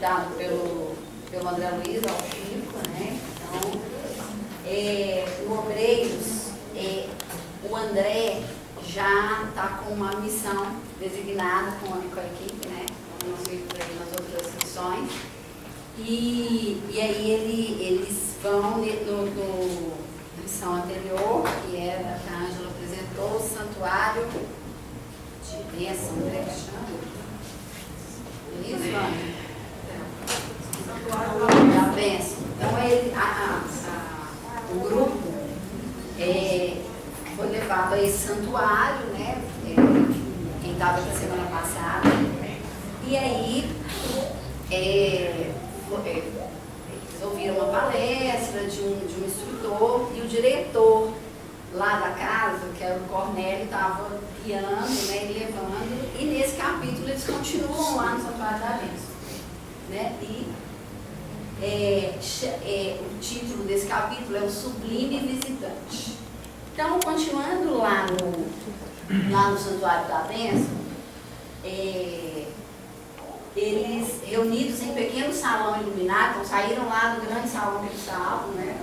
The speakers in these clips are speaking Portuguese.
dado pelo André Luiz ao Chico, né? Então, no Obreiros, o André já está com uma missão designada com a equipe, né? Como nós vimos aí nas outras missões. E aí eles vão na missão anterior, que era que a Ângela apresentou, o santuário de bênção, né? Que chama? Isso, Ângela? Santuário da bênção. Então, o grupo foi levado a esse santuário, né? Quem estava aqui semana passada. E aí, eles ouviram uma palestra de um instrutor e o diretor lá da casa, que era o Cornélio, estava guiando, né, e levando. E nesse capítulo eles continuam lá no Santuário da Bênção, né? O título desse capítulo é o Sublime Visitante. Então, continuando lá no Santuário da Bênção, eles, reunidos em pequeno salão iluminado, então saíram lá do grande salão que eles estavam, né?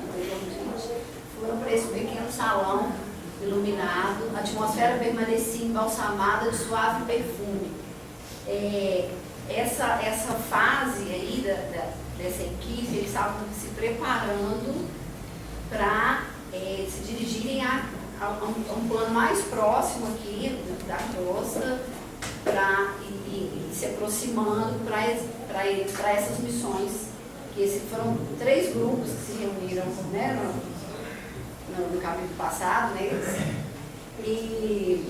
Foram para esse pequeno salão iluminado, a atmosfera permanecia embalsamada de suave perfume. Essa fase aí dessa equipe, eles estavam se preparando para se dirigirem a um plano mais próximo aqui da costa, e se aproximando para essas missões, que foram 3 grupos que se reuniram, né, no capítulo passado, né? E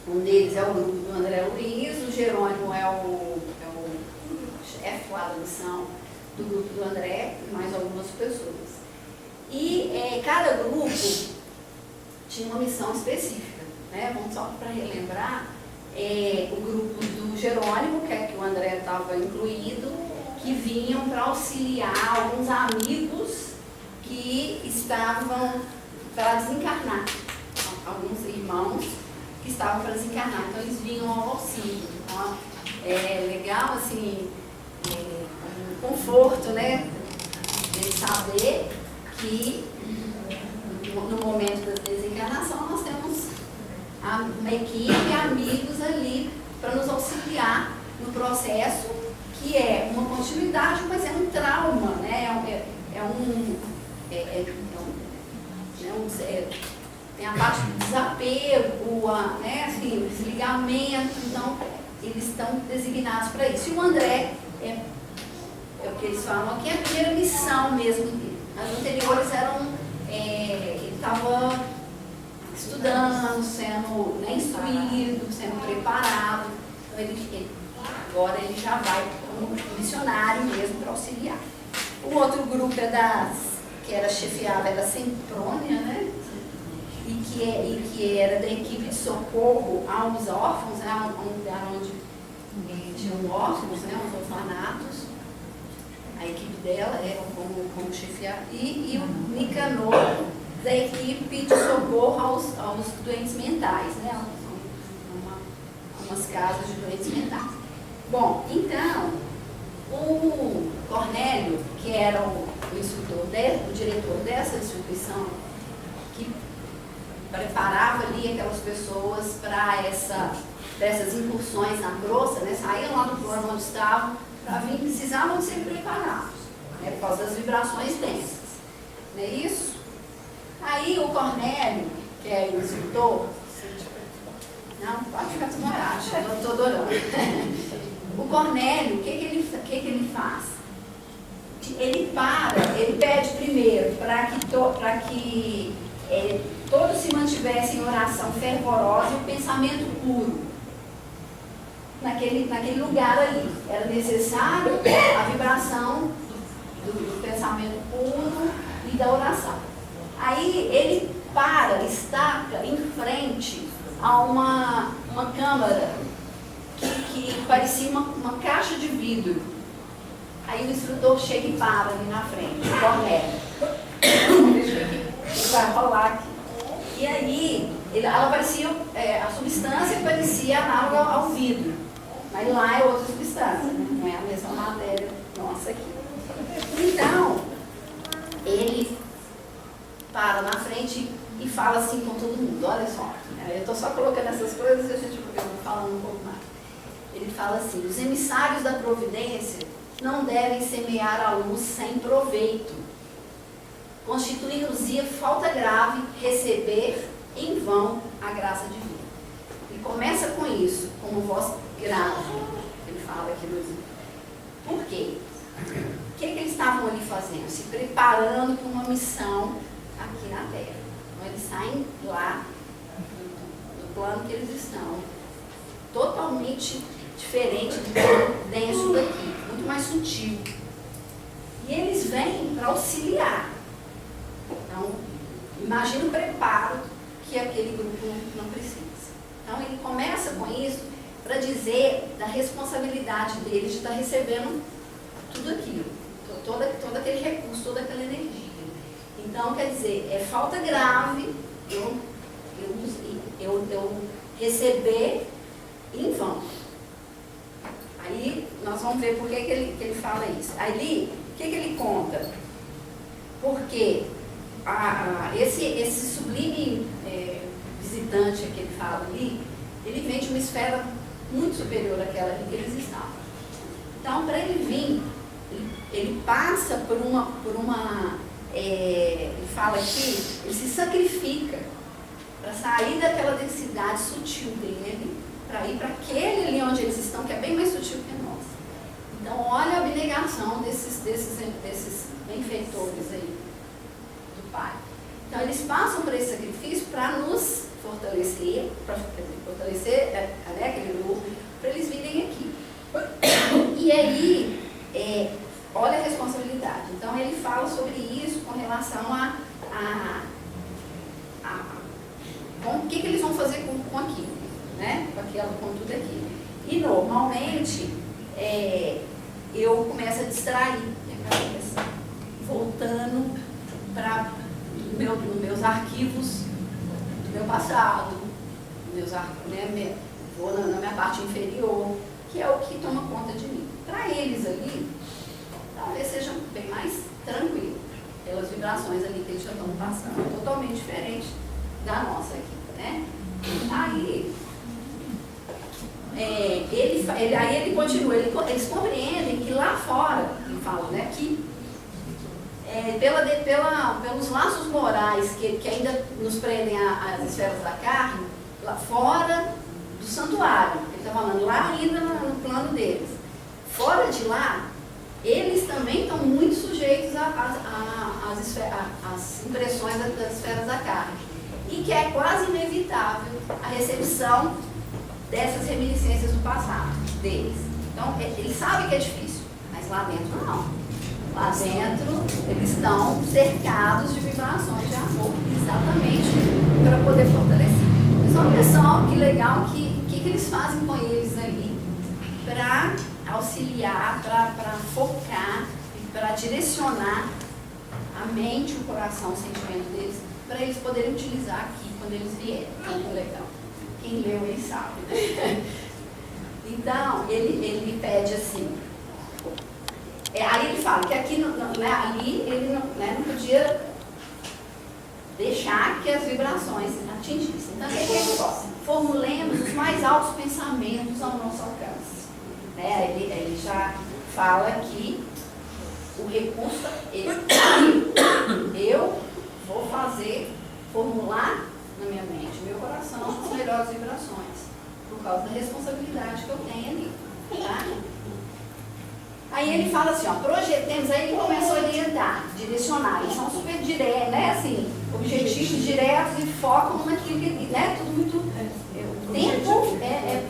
um deles é o grupo do André Luiz, o Jerônimo é o chefe lá da missão do grupo do André, e mais algumas pessoas. E cada grupo tinha uma missão específica, né? Vamos só para relembrar, o grupo do Jerônimo, que o André estava incluído, que vinham para auxiliar alguns amigos que estavam para desencarnar, alguns irmãos que estavam para desencarnar, então eles vinham ao auxílio. Então, é legal, assim, um conforto, né, de saber que no momento da desencarnação nós temos uma equipe e amigos ali para nos auxiliar no processo, que é uma continuidade, mas é um trauma, né? Tem a parte do desapego, né? Assim, o desligamento, então eles estão designados para isso. E o André é o que eles falam aqui, é a primeira missão mesmo dele. As anteriores eram, ele estava estudando, sendo, né, instruído, sendo preparado. Então agora ele já vai como missionário mesmo para auxiliar. O outro grupo que era chefiado, era Semprônia, né? E que era da equipe de socorro aos órfãos, né? Um lugar onde tinham órfãos, né? Os orfanatos. A equipe dela era como chefiar. E o Nicanor, da equipe de socorro aos doentes mentais, né? Umas casas de doentes mentais. Bom, então, o Cornélio, que era o instrutor, o diretor dessa instituição, que preparava ali aquelas pessoas para essas incursões na crosta, né? Saíam lá do plano onde estavam, para vir, precisavam ser preparados, né? Por causa das vibrações densas. Não é isso? Aí o Cornélio, que é o instrutor, não, pode ficar desmorado, eu não estou adorando. O Cornélio, o que ele faz? Ele pede primeiro para que todos se mantivessem em oração fervorosa e o pensamento puro. Naquele lugar ali. Era necessário a vibração do pensamento puro e da oração. Aí ele estaca em frente a uma câmara que parecia uma caixa de vidro. Aí o instrutor chega e para ali na frente, o Cornélio. Ele vai rolar aqui. E aí, ela parecia, a substância parecia análoga ao vidro, mas lá é outra substância, né? Não é a mesma matéria nossa aqui. Então, ele para na frente e fala assim com todo mundo, olha só, eu estou só colocando essas coisas e a gente vai falando um pouco mais. Ele fala assim, os emissários da providência não devem semear a luz sem proveito, constituir-nos-ia falta grave receber em vão a graça divina. Ele começa com isso, como voz grave, ele fala aqui no exemplo. Por quê? O que eles estavam ali fazendo? Se preparando para uma missão aqui na Terra. Então eles saem lá, do plano que eles estão, totalmente diferente do plano denso daqui, muito mais sutil. E eles vêm para auxiliar. Então, imagina o preparo que aquele grupo não precisa. Então, ele começa com isso para dizer da responsabilidade deles de estar recebendo tudo aquilo, todo aquele recurso, toda aquela energia. Então, quer dizer, é falta grave eu receber em vão. Aí, nós vamos ver por que ele fala isso. Ali, o que ele conta? Porque esse sublime visitante que ele fala ali, ele vem de uma esfera muito superior àquela ali que eles estavam. Então, para ele vir, ele passa por uma ele fala aqui, ele se sacrifica para sair daquela densidade sutil dele, para ir para aquele ali onde eles estão, que é bem mais sutil que a nossa. Então, olha a abnegação desses benfeitores aí do Pai. Então, eles passam por esse sacrifício para nos fortalecer, fortalecer aquele grupo, para eles virem aqui. E aí, olha a responsabilidade. Então, ele fala sobre isso com relação com o que eles vão fazer com aquilo, né? Com tudo aquilo. E, normalmente, eu começo a distrair minha cabeça, voltando para meus arquivos do meu passado, vou na minha parte inferior, que é o que toma conta de mim. Para eles ali, talvez seja bem mais tranquilo, pelas vibrações ali que eles já estão passando, totalmente diferente da nossa aqui, né? Aí, ele continua, eles compreendem que lá fora, ele fala, né, que pelos laços morais que ainda nos prendem às esferas da carne, lá fora do santuário, ele está falando, lá ainda no plano deles. Fora de lá, eles também estão muito sujeitos às impressões das esferas da carne. E que é quase inevitável a recepção dessas reminiscências do passado deles. Então, eles sabem que é difícil, mas lá dentro não. Lá dentro, eles estão cercados de vibrações de amor, exatamente para poder fortalecer. Mas olha só que legal que eles fazem com eles ali para auxiliar, para focar, para direcionar a mente, o coração, o sentimento deles, para eles poderem utilizar aqui quando eles vierem. Muito legal. Quem leu, ele sabe, né? Então, ele pede assim. Aí ele fala que aqui, ali, ele não podia deixar que as vibrações atingissem. Então, o que ele fala? Formulemos os mais altos pensamentos ao nosso alcance. Ele já fala que o recurso, eu vou formular na minha mente, no meu coração, as melhores vibrações, por causa da responsabilidade que eu tenho ali. Tá? Aí ele fala assim, projetemos, aí ele começa a orientar, direcionar, eles são super diretos, né, assim, objetivos diretos e focam naquilo que, né, tudo muito, o tempo é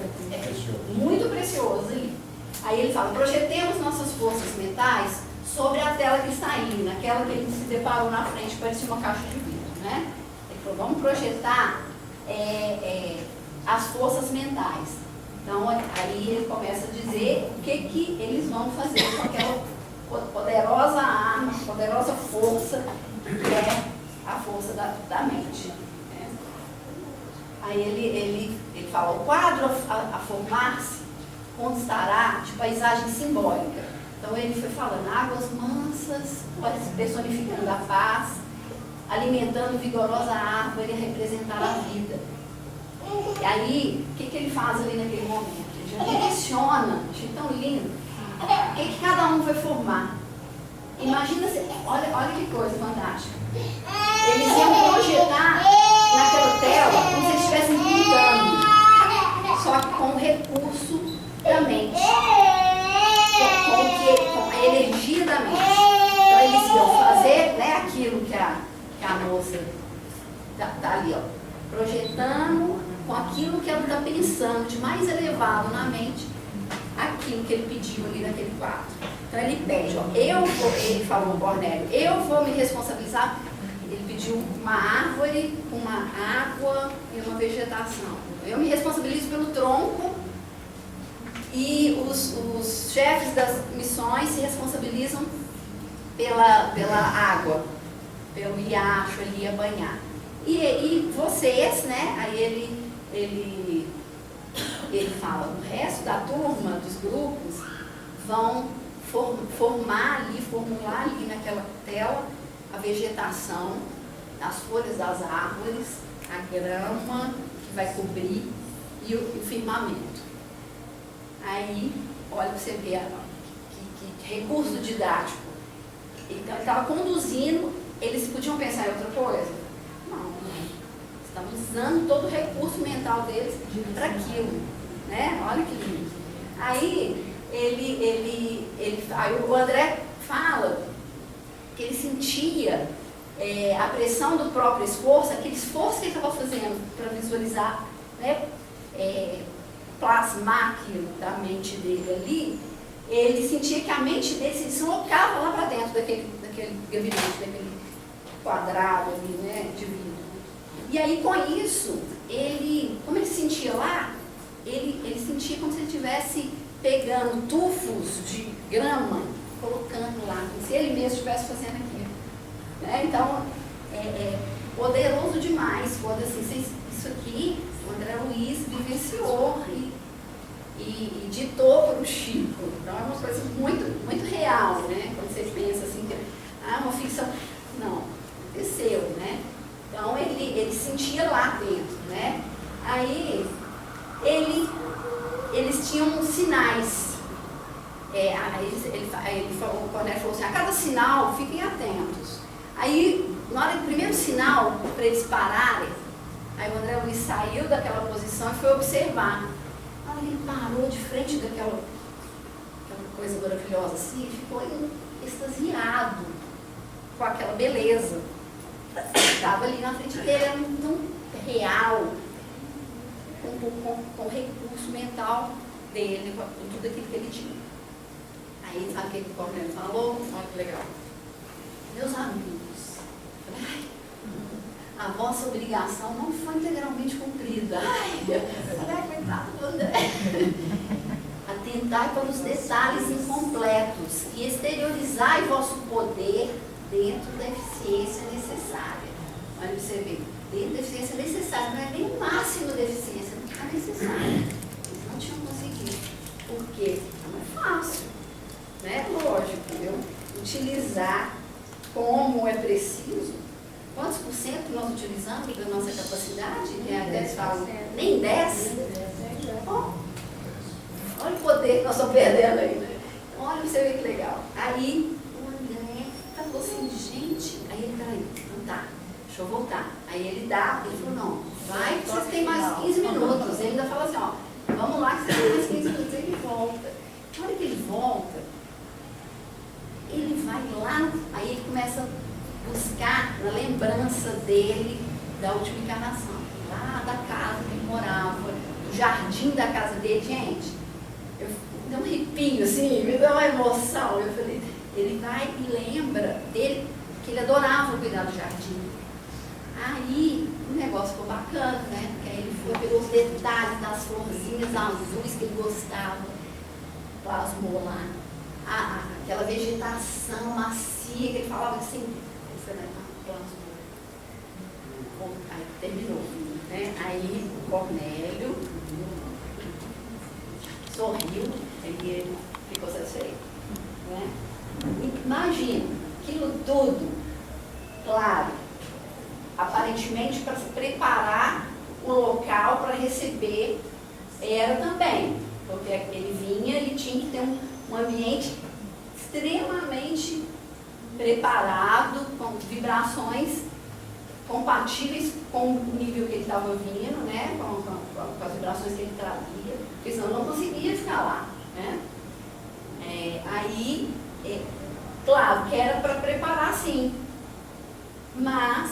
muito precioso ali. Aí ele fala, projetemos nossas forças mentais sobre a tela que está aí, naquela que ele se deparou na frente, parecia uma caixa de vidro, né? Ele falou, vamos projetar as forças mentais. Então, aí ele começa a dizer o que eles vão fazer com aquela poderosa arma, poderosa força, que é a força da mente. Né? Aí ele fala, o quadro a formar-se constará de paisagem simbólica, Então ele foi falando, águas mansas, personificando a paz, alimentando vigorosa árvore a representar a vida. E aí, o que ele faz ali naquele momento? Ele já direciona, achei tão lindo, o que cada um vai formar. Imagina, olha que coisa fantástica. Eles iam projetar naquela tela como se eles estivessem pintando, só que com o recurso da mente, com a energia da mente. Então eles iam fazer, né, aquilo que a moça está ali, ó, projetando com aquilo que ela está pensando de mais elevado na mente, aquilo que ele pediu ali naquele quadro. Então ele pede, ó, ele falou, Cornélio, eu vou me responsabilizar. Ele pediu uma árvore, uma água e uma vegetação. Eu me responsabilizo pelo tronco e os chefes das missões se responsabilizam pela água, pelo riacho ali a banhar. E vocês, né, aí ele fala, o resto da turma, dos grupos, vão formular ali naquela tela a vegetação, as folhas das árvores, a grama que vai cobrir e o firmamento. Aí, olha para você ver que recurso didático. Então, ele estava conduzindo, eles podiam pensar em outra coisa? Não. Estavam usando todo o recurso mental deles para aquilo, né? Olha que lindo. Aí, aí o André fala que ele sentia a pressão do próprio esforço, aquele esforço que ele estava fazendo para visualizar, né, plasmar aquilo da mente dele ali, ele sentia que a mente dele se deslocava lá para dentro daquele gabinete, daquele quadrado ali, né, de vidro. E aí com isso, como ele sentia lá, ele sentia como se ele estivesse pegando tufos de grama, colocando lá, como se ele mesmo estivesse fazendo aquilo. Então, é poderoso demais quando assim, isso aqui, o André Luiz vivenciou e ditou para o Chico. Então, é uma coisa muito, muito real, né? Quando você pensa assim, uma ficção. Não, aconteceu, né? Então, ele sentia lá dentro, né? Aí, eles tinham sinais. O Cornélio falou assim, a cada sinal, fiquem atentos. Aí, na hora do primeiro sinal, para eles pararem, aí o André Luiz saiu daquela posição e foi observar. Aí ele parou de frente daquela coisa maravilhosa assim, e ficou extasiado com aquela beleza. Estava ali na frente dele, era tão real, com o recurso mental dele, com tudo aquilo que ele tinha. Aí, sabe o que o Cornélio falou? Olha que legal. Meus amigos, a vossa obrigação não foi integralmente cumprida. Coitado do André. Atentai para os detalhes incompletos e exteriorizai vosso poder dentro da eficiência necessária. Olha para você ver, dentro da eficiência necessária, não é nem o máximo da eficiência, não está necessária. Eles não tinham conseguido. Por quê? Não é fácil. Né? Lógico, entendeu? Utilizar como é preciso. Quantos por cento nós utilizamos da nossa capacidade? Eles falam, nem 10? Olha o poder que nós estamos perdendo aí. Né? Olha, você vê que legal. Aí o André falou assim, gente, aí ele, peraí, então tá, deixa eu voltar. Aí ele falou, não, vai que vocês têm mais 15 minutos. Ele ainda fala assim, ó, vamos lá que vocês têm mais 15 minutos. Aí ele volta. Na hora que ele volta, ele vai lá, aí ele começa a buscar na lembrança dele da última encarnação, lá da casa que ele morava, do jardim da casa dele. Gente, eu dei um arrepio assim, me deu uma emoção. Eu falei, ele vai e lembra dele, que ele adorava cuidar do jardim. Aí o negócio ficou bacana, né? Porque aí ele foi, pegou os detalhes das florzinhas azuis que ele gostava, plasmou lá. Aquela vegetação macia que ele falava assim, você vai estar plasmou. Aí terminou, né? Aí o Cornélio sorriu, ele ficou satisfeito. né? Imagina, aquilo tudo, claro, aparentemente para se preparar o local para receber, era também, porque ele vinha, ele tinha que ter um ambiente extremamente preparado, com vibrações compatíveis com o nível que ele estava vindo, né? Com as vibrações que ele trazia, porque senão não conseguia ficar lá, né? Claro que era para preparar, sim, mas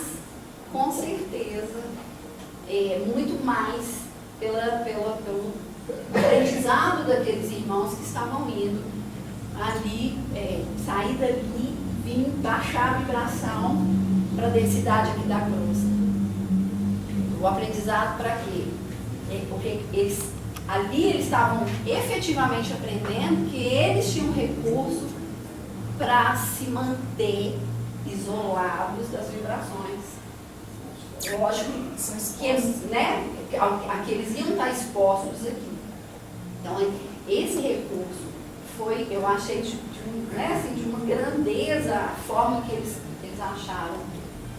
com certeza muito mais pelo aprendizado daqueles irmãos que estavam indo ali, sair dali, vir baixar a vibração para a densidade aqui da crosta. O aprendizado para quê? Porque ali eles estavam efetivamente aprendendo que eles tinham recurso para se manter isolados das vibrações. Lógico que, né, aqueles iam estar expostos aqui. Então, esse recurso foi, eu achei, de uma grandeza, a forma que eles acharam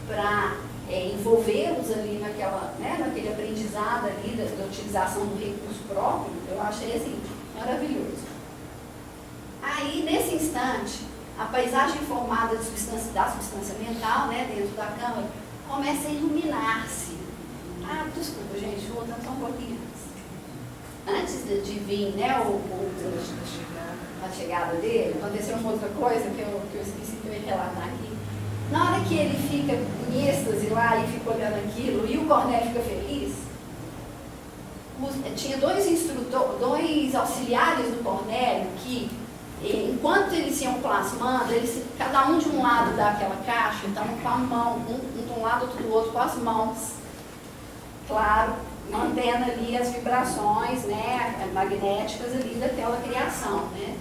para envolvê-los ali naquele aprendizado ali da utilização do recurso próprio. Eu achei assim, maravilhoso. Aí, nesse instante, a paisagem formada da substância mental, né, dentro da câmara, começa a iluminar-se. Desculpa, gente, voltando só um pouquinho antes de vir, né, a chegada dele, aconteceu uma outra coisa que eu esqueci que eu ia relatar aqui. Na hora que ele fica em êxtase lá e fica olhando aquilo, e o Cornélio fica feliz, tinha dois auxiliares do Cornélio que, enquanto eles iam plasmando, cada um de um lado daquela caixa, estavam com a mão, um de um lado, outro do outro, com as mãos, claro, mantendo ali as vibrações, né, magnéticas ali daquela criação, né.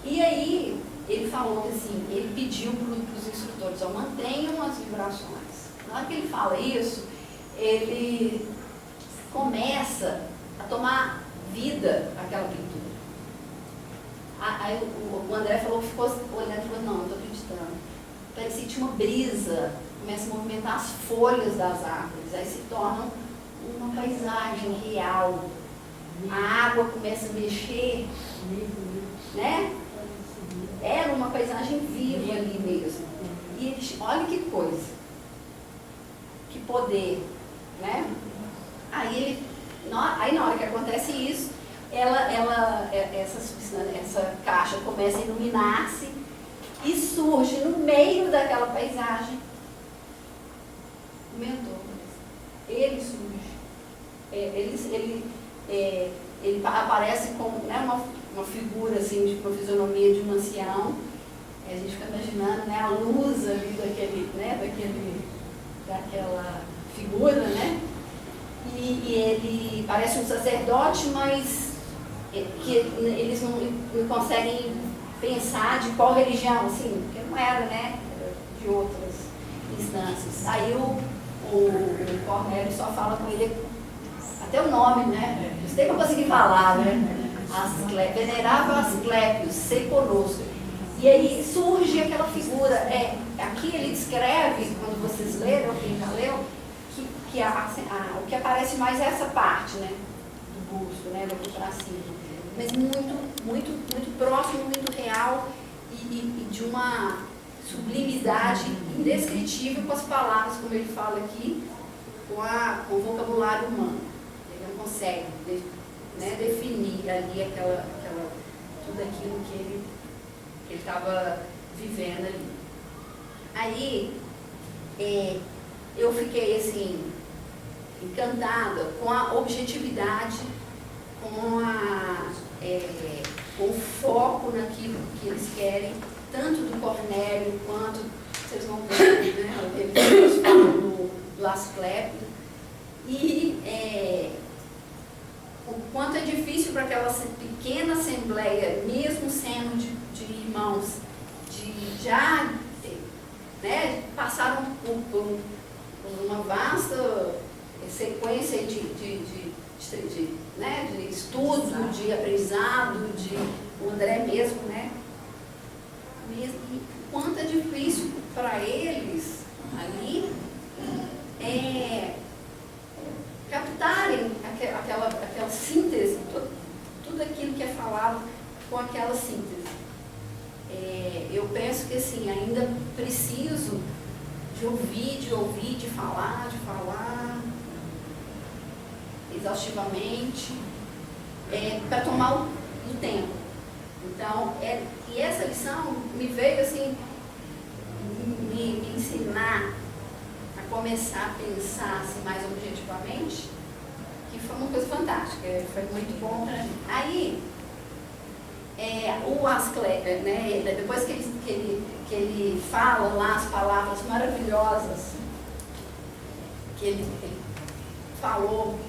E aí, ele falou assim, ele pediu para os instrutores, mantenham as vibrações. Na hora que ele fala isso, ele começa a tomar vida àquela pintura. Aí o André falou que ficou olhando e falou, não estou acreditando. Parecia que tinha uma brisa, começa a movimentar as folhas das árvores, aí se torna uma paisagem real. A água começa a mexer, né? Era uma paisagem viva ali mesmo. E eles, olha que coisa, que poder, né? Aí na hora que acontece isso, essa caixa começa a iluminar-se e surge no meio daquela paisagem o mentor. Ele surge. Ele aparece como, né, uma figura assim, de uma fisionomia de um ancião. A gente fica imaginando, né, a luz ali daquela figura, né? E ele parece um sacerdote, mas que eles não conseguem pensar de qual religião, assim, porque não era, né, de outras instâncias. Aí o Cornélio só fala com ele, até o nome, né? Você tem que conseguir falar, né? Venerável Asclépios, sei conosco. E aí surge aquela figura. Aqui ele descreve, quando vocês leram, quem já leu, o que aparece mais é essa parte, né, do busto, né, daqui para cima. Mas muito, muito, muito próximo, muito real e de uma sublimidade indescritível com as palavras, como ele fala aqui, com o vocabulário humano. Ele não consegue, né, definir ali tudo aquilo que ele estava vivendo ali. Aí, eu fiquei assim, encantada com a objetividade, com o foco naquilo que eles querem, tanto do Cornélio quanto, vocês vão ver, né, eles falam do Asclépio, e o quanto é difícil para aquela pequena assembleia, mesmo sendo de irmãos, já passaram por uma vasta sequência de estudo, de aprendizado, o André mesmo, né? mesmo, e quanto é difícil para eles ali captarem aquela síntese, tudo aquilo que é falado com aquela síntese. Eu penso que assim, ainda preciso de ouvir, de falar exaustivamente, para tomar o tempo. Então, e essa lição me veio assim, me ensinar a começar a pensar assim, mais objetivamente, que foi uma coisa fantástica, foi muito bom para mim. Aí, o Asclepius, né, depois que ele fala lá as palavras maravilhosas que ele falou,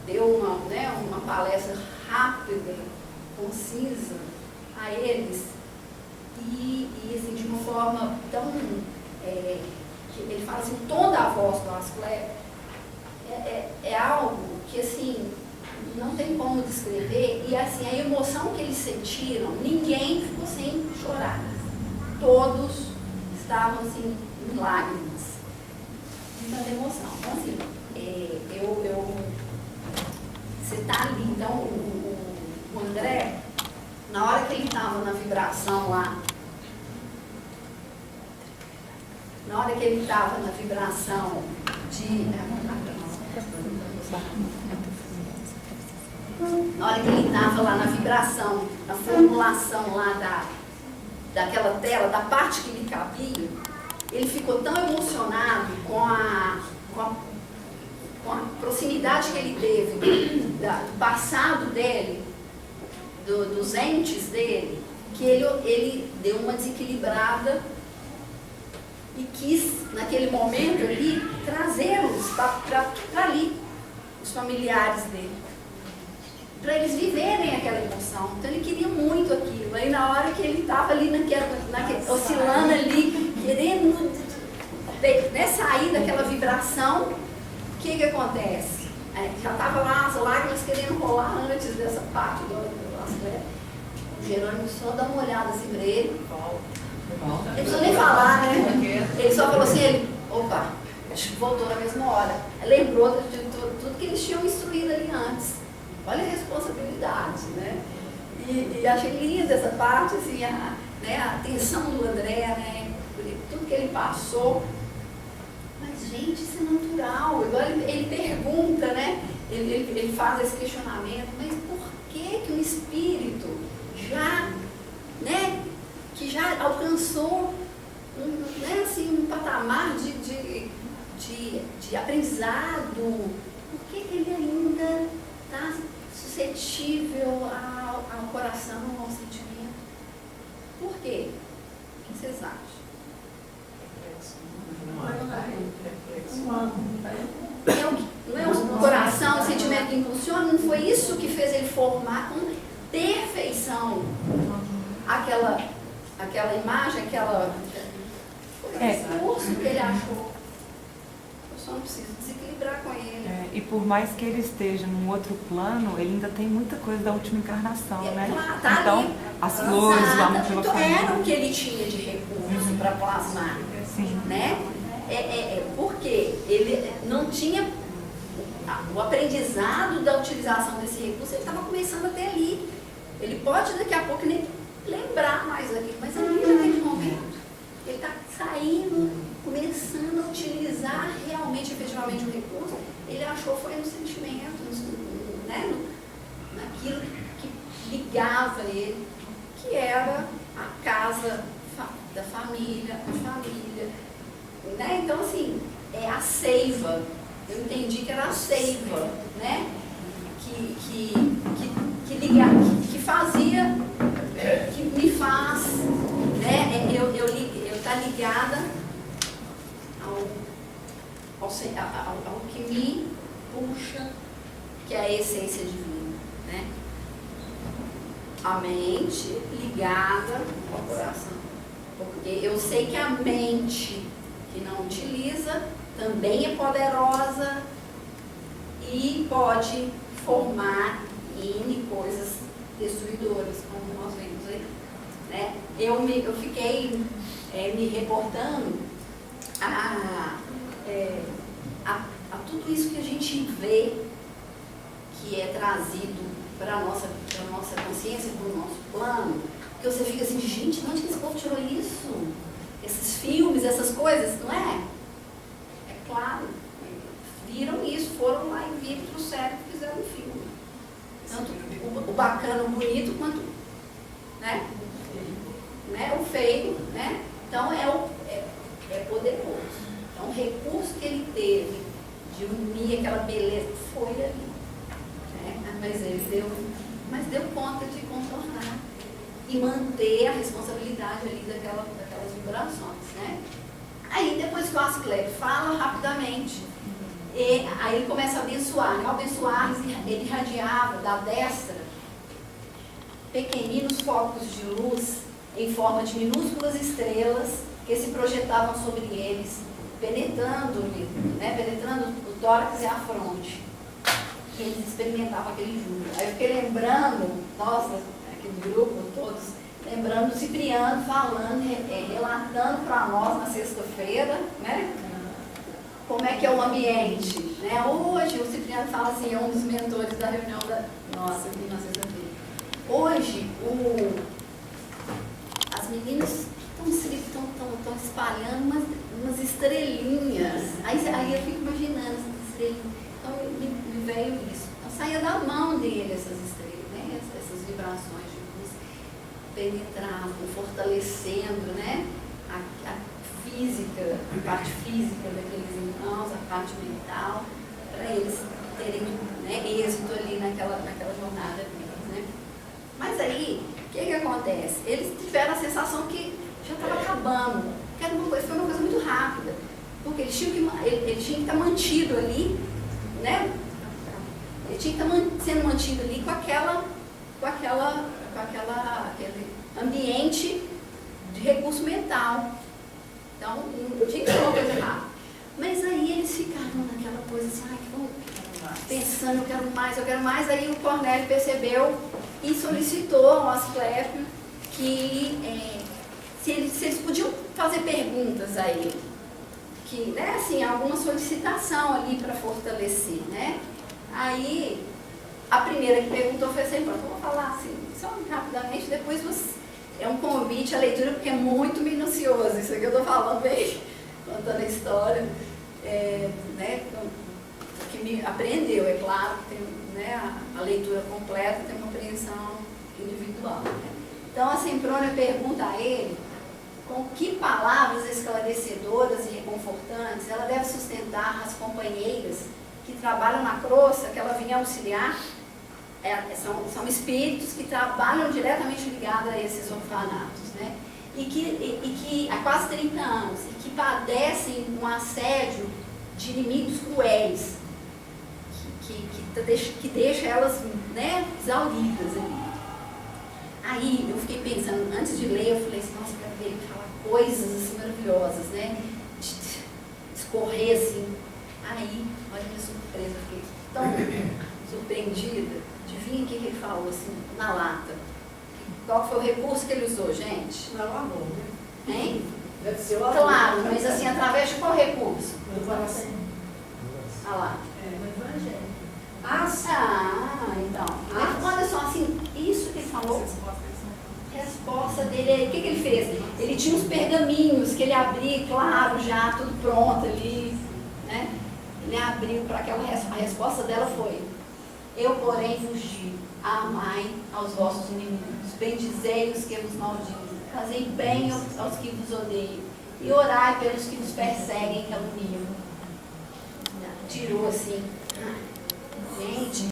deu uma palestra rápida, concisa a eles, e assim, de uma forma tão que ele fala assim, toda a voz do Asclepius é algo que assim não tem como descrever, e assim, a emoção que eles sentiram, ninguém ficou sem chorar. Todos estavam assim, em lágrimas, de tanta emoção. Então assim, você está ali, então o André, na hora que ele estava na vibração lá, na hora que ele estava na vibração na hora que ele estava lá na vibração, na formulação lá daquela tela, da parte que lhe cabia, ele ficou tão emocionado com a proximidade que ele teve do passado dele, dos entes dele, que ele deu uma desequilibrada e quis, naquele momento ali, trazê-los para ali, os familiares dele, para eles viverem aquela emoção. Então ele queria muito aquilo. Aí na hora que ele estava ali oscilando ali, querendo sair daquela vibração, o que acontece? Já estava lá as lágrimas querendo rolar antes dessa parte do Asclepius. O Jerônimo só dá uma olhada assim para ele. Ele não precisa nem falar, né? Ele só falou assim, opa, acho que voltou na mesma hora. Lembrou de tudo que eles tinham instruído ali antes. Olha a responsabilidade, né? E achei linda essa parte, assim, a atenção do André, né? Tudo que ele passou. Mas, gente, isso é natural. Agora ele pergunta, né? Ele faz esse questionamento, mas por que um espírito que já alcançou um patamar de aprendizado, por que ele ainda está suscetível ao coração, ao sentimento? Por quê? O que vocês acham? Não é o coração, o sentimento que impulsiona? Não foi isso que fez ele formar com perfeição aquela imagem, recurso que ele achou? Eu só não preciso desequilibrar com ele. E por mais que ele esteja num outro plano, ele ainda tem muita coisa da última encarnação, né? Tá então, ali. as flores, o amor pela família. Era o que ele tinha de recurso para plasmar. Sim. Né? Porque ele não tinha o aprendizado da utilização desse recurso, ele estava começando até ali. Ele pode daqui a pouco nem lembrar mais daquilo, mas ali naquele momento ele está saindo, começando a utilizar realmente, efetivamente o recurso. Ele achou foi no sentimento, naquilo que ligava ele, que era a casa da família, a família. Né? Então, assim, é a seiva. Eu entendi que era a seiva, né? Que fazia, que me faz, né? Eu tá ligada ao que me puxa, que é a essência divina, né? A mente ligada ao coração. Porque eu sei que a mente que não utiliza também é poderosa e pode formar N coisas destruidoras, como nós vemos aí. né? Eu fiquei me reportando a tudo isso que a gente vê que é trazido para a nossa consciência, para o nosso plano, que você fica assim, gente, de onde que esse povo tirou isso? Esses filmes, essas coisas, não é? É claro, viram isso, foram lá e viram, trouxeram e fizeram um filme. Tanto o bacana, o bonito, quanto né? O feio, né? Então é poderoso. Então o recurso que ele teve de unir aquela beleza foi ali. Né? Mas deu conta de contornar e manter a responsabilidade ali daquelas vibrações, né? Aí depois que o Asclepio fala rapidamente, aí ele começa a abençoar, né? Ao abençoar, ele irradiava da destra pequeninos focos de luz em forma de minúsculas estrelas que se projetavam sobre eles, penetrando o tórax e a fronte. E eles experimentavam aquele júbilo. Aí eu fiquei lembrando, nossa, aquele grupo, todos, lembrando o Cipriano falando, relatando para nós na sexta-feira, né? Como é que é o ambiente, né? Hoje o Cipriano fala assim, é um dos mentores da reunião nossa aqui na sexta-feira. Hoje, as meninas estão espalhando umas estrelinhas. Aí eu fico imaginando essas estrelinhas. Então me veio isso. Então saía da mão dele essas estrelas, né? Essas vibrações de luz penetravam, fortalecendo, né? A física, a parte física daqueles irmãos, a parte mental, para eles terem, né, êxito ali naquela jornada deles, né? Mas aí, o que acontece? Eles tiveram a sensação que já estava acabando, que era foi uma coisa muito rápida, porque ele tinha que estar mantido ali, né? Ele tinha que estar sendo mantido ali com aquele ambiente de recurso mental. Então, tinha que ser uma coisa rápida. Mas aí eles ficaram naquela coisa assim, pensando, eu quero mais. Aí o Cornélio percebeu e solicitou ao Asclepio que se eles podiam fazer perguntas a ele, que, né, assim, alguma solicitação ali para fortalecer, né? Aí a primeira que perguntou foi assim, pronto, eu vou falar assim, só rapidamente, depois é um convite à leitura, porque é muito minucioso, isso aqui eu estou falando bem, contando a história, né, que me aprendeu, é claro, tem, né, a leitura completa tem uma apreensão individual. Né? Então a Semprônia pergunta a ele com que palavras esclarecedoras e reconfortantes ela deve sustentar as companheiras que trabalham na crosta, que ela vinha auxiliar. São espíritos que trabalham diretamente ligados a esses orfanatos, né? E que há quase 30 anos, e que padecem um assédio de inimigos cruéis, que deixa elas, né, exauridas ali. Aí eu fiquei pensando, antes de ler, eu falei assim, nossa, eu quero ver ele falar coisas assim maravilhosas, né? De escorrer assim. Aí, olha a minha surpresa, eu fiquei tão surpreendida. Adivinha o que ele falou assim, na lata? Qual foi o recurso que ele usou, gente? Não, amor. Hein? Deve ser o amor. Claro, mas assim, através de qual recurso? Do coração. Ah lá. No evangelho. Então. Olha só, assim, isso que ele falou, a resposta dele, o que ele fez? Ele tinha uns pergaminhos que ele abria, claro, já tudo pronto ali, né? Ele abriu para aquela resposta. A resposta dela foi: eu, porém, vos digo, amai aos vossos inimigos, bendizei os que vos maldizem, fazei bem aos que vos odeiam, e orai pelos que vos perseguem e caluniam. Tirou assim, gente.